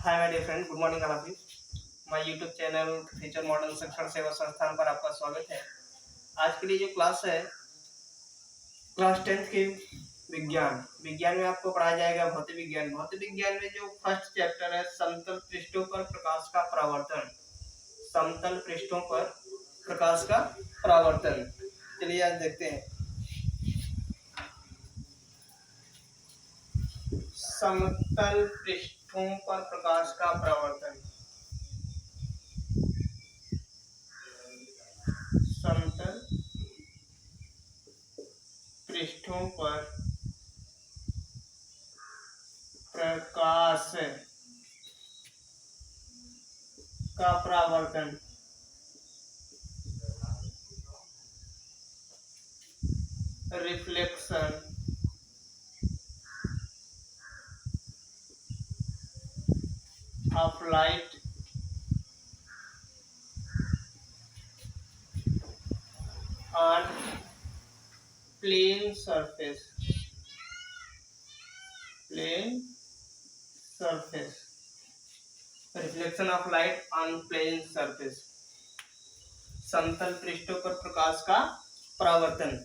Hi my dear friend, good morning all of you. My YouTube channel future model शिक्षण सेवा संस्थान पर आपका स्वागत है। आज के लिए जो क्लास है, क्लास 10th की विज्ञान विज्ञान में आपको पढ़ाया जाएगा भौतिक विज्ञान। भौतिक विज्ञान में जो फर्स्ट चैप्टर है समतल पृष्ठों पर प्रकाश का परावर्तन। समतल पृष्ठों पर प्रकाश का परावर्तन। चलिए आज देखते हैं। समतल पृष्ठों पर प्रकाश का परावर्तन। समतल पृष्ठों पर प्रकाश का परावर्तन। Reflection of light on plane surface. Plane surface. Reflection of light on plane surface. समतल पृष्ठों पर प्रकाश का परावर्तन,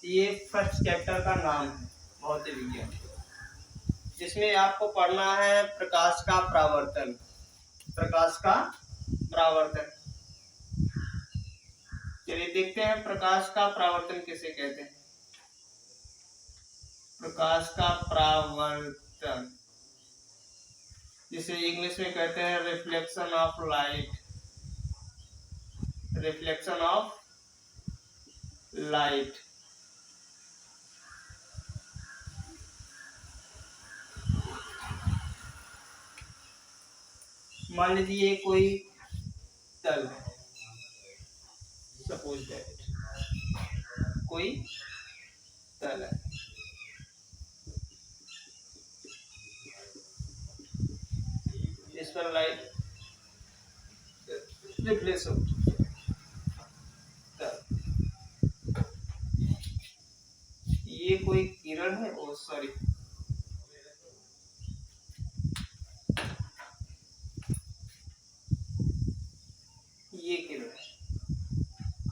ये फर्स्ट चैप्टर का नाम है भौतिक विज्ञान, जिसमें आपको पढ़ना है प्रकाश का परावर्तन। प्रकाश का परावर्तन। चलिए देखते हैं प्रकाश का परावर्तन किसे कहते हैं। प्रकाश का परावर्तन जिसे इंग्लिश में कहते हैं reflection of light. Reflection of light. मान लीजिए कोई तल है, सपोज दैट कोई तल है, इस पर लाइट रिफ्लेक्स होती है। ये कोई किरण है, ओ सॉरी, ये किरण है,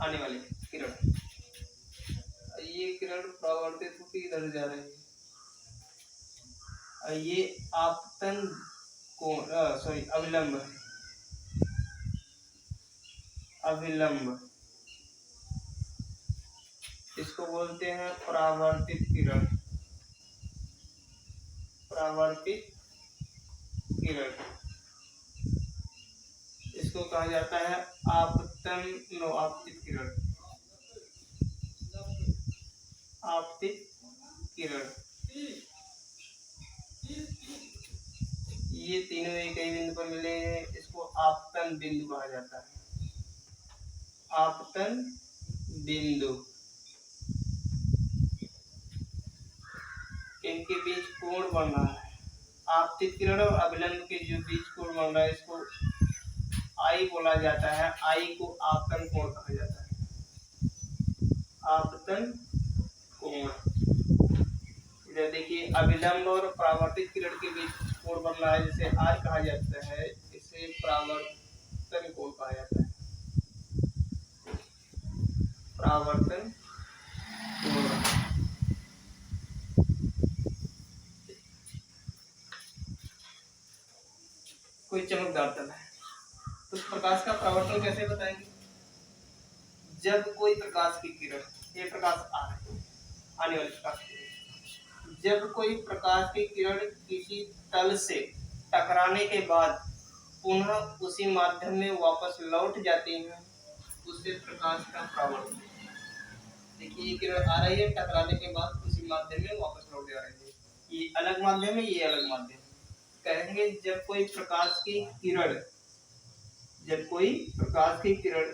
आने वाली किरण। ये किरण परावर्तित होकर इधर जा रही है। ये आपतन कोण, सॉरी, अविलंब। अविलंब इसको बोलते हैं परावर्तित किरण। परावर्तित किरण इसको कहा जाता है आपतन आपतित किरण। आपतित किरण। ये तीनों एक ही बिंदु पर मिले हैं, इसको आपतन बिंदु कहा जाता है। आपतन बिंदु। इनके बीच कोण बन रहा है। आपतित किरण और अविलंब के जो बीच कोण बन रहा है, इसको आई बोला जाता है। आई को आपतन कोण कहा जाता है। आपतन कोण। इधर देखिए, अविलंब और परावर्तित किरण के बीच कोण बन रहा है, जिसे आर कहा जाता है। इसे परावर्तन कोण कहा जाता है। परावर्तन कोण। कोई चमकदार तल है तो प्रकाश का परावर्तन कैसे बताएंगे। जब कोई प्रकाश की किरण, ये प्रकाश आ रहा है, आने वाली प्रकाश की किरण, जब कोई प्रकाश की किरण किसी तल से टकराने के बाद पुनः उसी माध्यम में वापस लौट जाती है, उससे प्रकाश का परावर्तन। देखिए, ये किरण आ रही है, टकराने के बाद उसी माध्यम में वापस लौट जा रही है। ये अलग माध्यम है, ये अलग माध्यम। कहेंगे जब कोई प्रकाश की किरण, जब कोई प्रकाश की किरण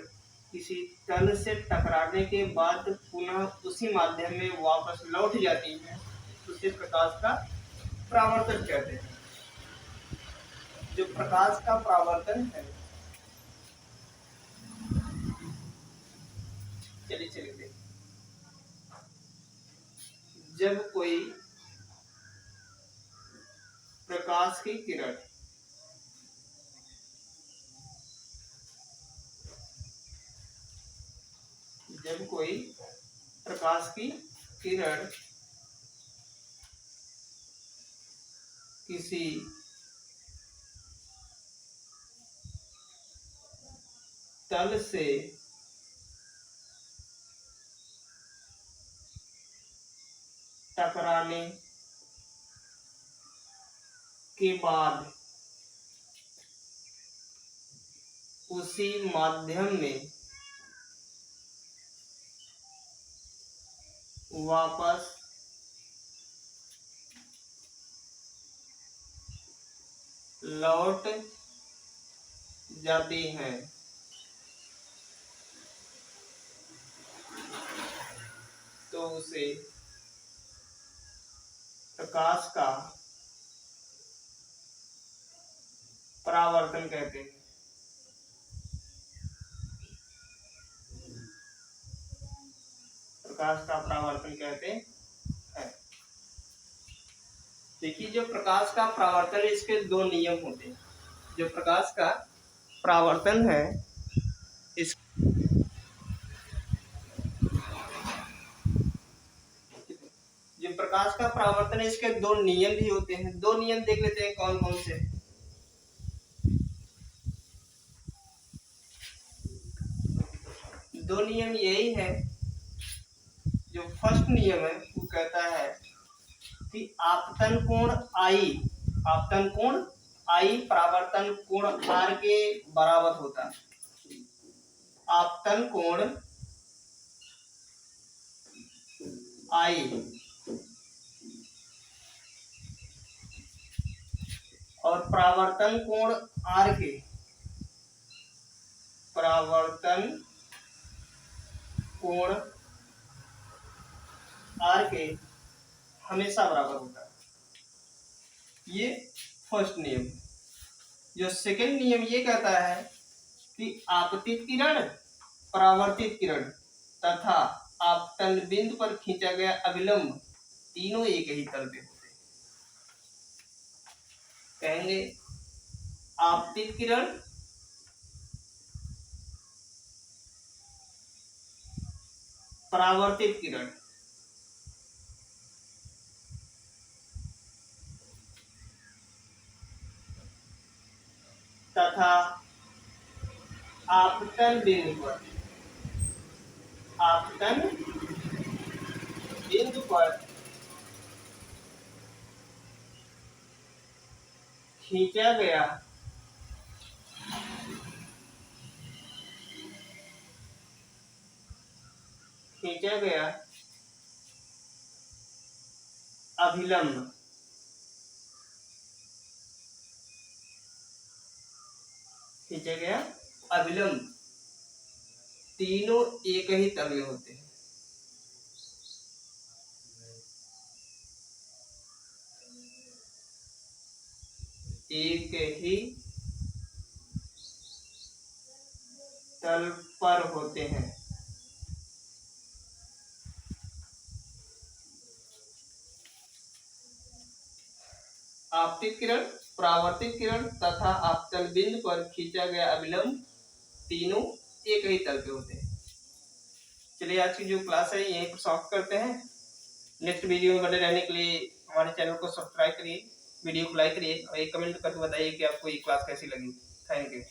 किसी तल से टकराने के बाद पुनः उसी माध्यम में वापस लौट जाती है, उसे प्रकाश का परावर्तन कहते हैं। जो प्रकाश का परावर्तन है, चलिए देखिए, जब कोई प्रकाश की किरण जब कोई प्रकाश की किरण किसी तल से टकराने के बाद उसी माध्यम में वापस लौट जाती हैं तो उसे प्रकाश का परावर्तन कहते हैं। प्रकाश का परावर्तन कहते हैं। देखिए, जो प्रकाश का परावर्तन है इसके दो नियम होते हैं। जो प्रकाश का परावर्तन है इस जो प्रकाश का परावर्तन है इसके दो नियम भी होते हैं। दो नियम देख लेते हैं कौन कौन से। दो नियम यही है। जो फर्स्ट नियम है वो कहता है कि आपतन कोण आई परावर्तन कोण आर के बराबर होता है। आपतन कोण आई और परावर्तन कोण आर के हमेशा बराबर होता है। ये फर्स्ट नियम। जो सेकंड नियम ये कहता है कि आपतित किरण, परावर्तित किरण तथा आपतन बिंदु पर खींचा गया अभिलंब तीनों एक ही तल पे होते हैं। कहेंगे आपतित किरण, परावर्तित किरण तथा आपतन बिंदु पर खींचा गया अभिलंब तीनों एक ही तल में होते हैं। एक ही तल पर होते हैं। आपतित किरण, परावर्तित किरण तथा आपतन बिंदु पर खींचा गया अभिलंब तीनों एक ही तल पे होते हैं। चलिए, आज की जो क्लास है यहीं पर समाप्त करते हैं। नेक्स्ट वीडियो में बने रहने के लिए हमारे चैनल को सब्सक्राइब करिए, वीडियो को लाइक करिए और एक कमेंट करके बताइए कि आपको ये क्लास कैसी लगी। Thank you.